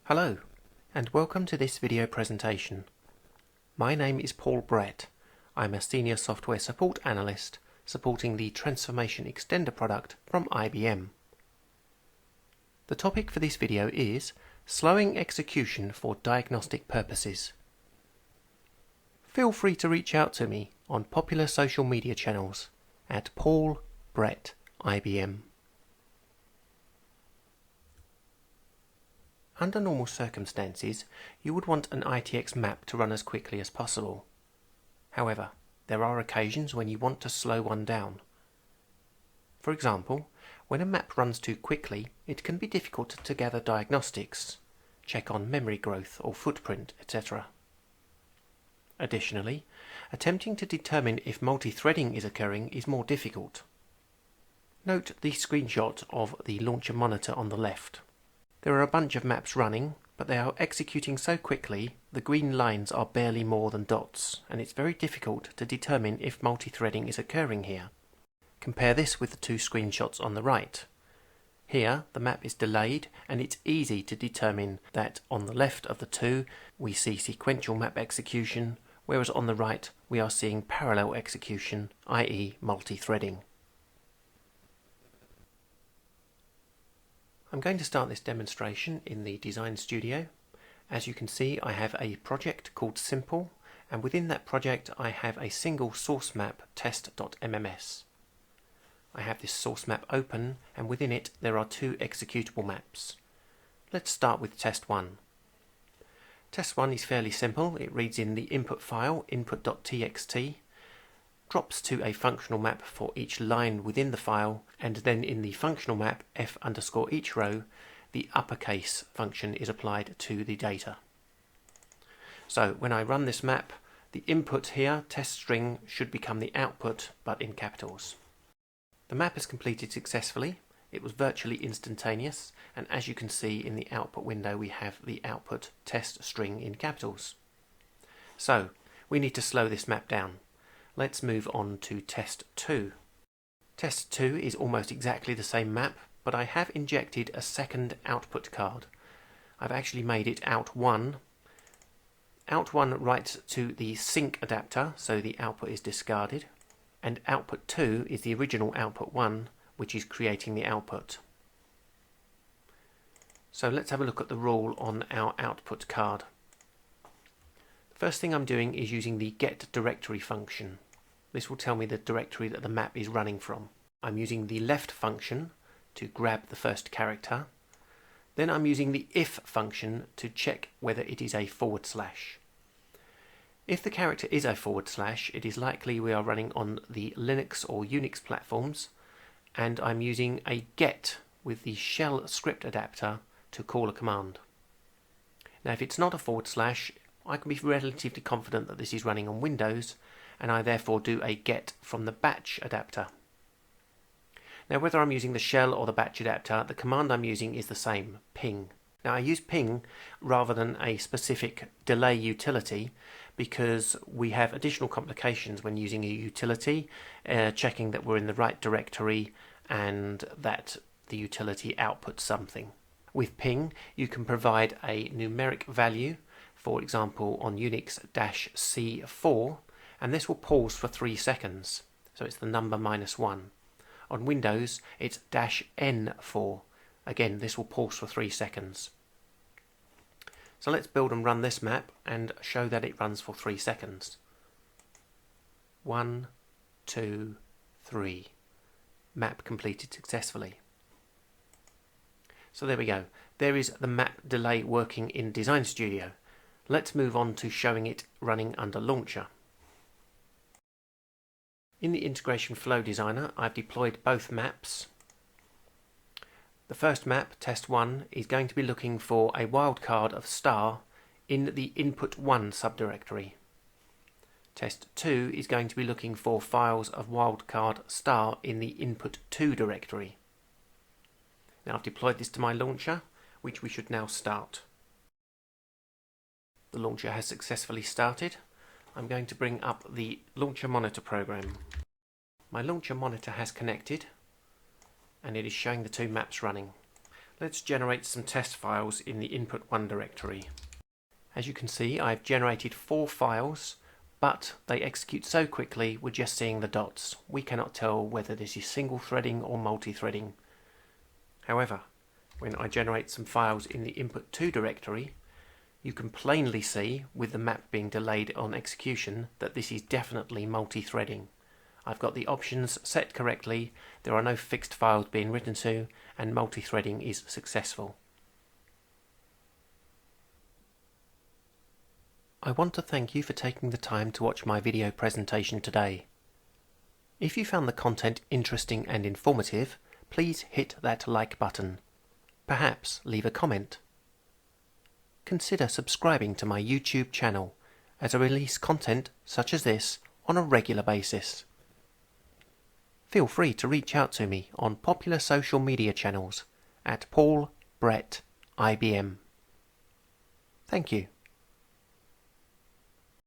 Hello, and welcome to this video presentation. My name is Paul Brett. I'm a Senior Software Support Analyst supporting the Transformation Extender product from IBM. The topic for this video is slowing execution for diagnostic purposes. Feel free to reach out to me on popular social media channels at Paul Brett IBM. Under normal circumstances, you would want an ITX map to run as quickly as possible. However, there are occasions when you want to slow one down. For example, when a map runs too quickly, it can be difficult to gather diagnostics, check on memory growth or footprint, etc. Additionally, attempting to determine if multi-threading is occurring is more difficult. Note the screenshot of the launcher monitor on the left. There are a bunch of maps running, but they are executing so quickly the green lines are barely more than dots, and it's very difficult to determine if multi-threading is occurring here. Compare this with the two screenshots on the right. Here the map is delayed, and it's easy to determine that on the left of the two we see sequential map execution, whereas on the right we are seeing parallel execution, i.e. multi-threading. I'm going to start this demonstration in the Design Studio. As you can see, I have a project called Simple, and within that project I have a single source map test.mms. I have this source map open, and within it there are two executable maps. Let's start with test 1. Test 1 is fairly simple. It reads in the input file input.txt, drops to a functional map for each line within the file, and then in the functional map f_each row the uppercase function is applied to the data. So when I run this map, the input here, test string, should become the output but in capitals. The map is completed successfully. It was virtually instantaneous, and as you can see in the output window we have the output test string in capitals. So we need to slow this map down. Let's move on to test 2. Test 2 is almost exactly the same map, but I have injected a second output card. I've actually made it out1. Out1 writes to the sync adapter, so the output is discarded, and output 2 is the original output 1, which is creating the output. So let's have a look at the rule on our output card. First thing I'm doing is using the get directory function. This will tell me the directory that the map is running from. I'm using the left function to grab the first character. Then I'm using the if function to check whether it is a /. If the character is a /, it is likely we are running on the Linux or Unix platforms, and I'm using a get with the shell script adapter to call a command. Now if it's not a /, I can be relatively confident that this is running on Windows, and I therefore do a get from the batch adapter. Now whether I'm using the shell or the batch adapter, the command I'm using is the same, ping. Now I use ping rather than a specific delay utility because we have additional complications when using a utility, checking that we're in the right directory and that the utility outputs something. With ping you can provide a numeric value, for example on Unix -C4, and this will pause for 3 seconds, so it's the number -1. On Windows it's -N4, again this will pause for 3 seconds. So let's build and run this map and show that it runs for 3 seconds. 1, 2, 3. Map completed successfully. So there we go. There is the map delay working in Design Studio. Let's move on to showing it running under Launcher. In the Integration Flow Designer, I've deployed both maps. The first map, Test 1, is going to be looking for a wildcard of star in the input1 subdirectory. Test 2 is going to be looking for files of wildcard star in the input2 directory. Now I've deployed this to my launcher, which we should now start. The launcher has successfully started. I'm going to bring up the launcher monitor program. My launcher monitor has connected and it is showing the two maps running. Let's generate some test files in the input1 directory. As you can see, I've generated 4 files, but they execute so quickly we're just seeing the dots. We cannot tell whether this is single threading or multi-threading. However, when I generate some files in the input2 directory, you can plainly see, with the map being delayed on execution, that this is definitely multi-threading. I've got the options set correctly, there are no fixed files being written to, and multi-threading is successful. I want to thank you for taking the time to watch my video presentation today. If you found the content interesting and informative, please hit that like button. Perhaps leave a comment. Consider subscribing to my YouTube channel, as I release content such as this on a regular basis. Feel free to reach out to me on popular social media channels at Paul Brett IBM. Thank you.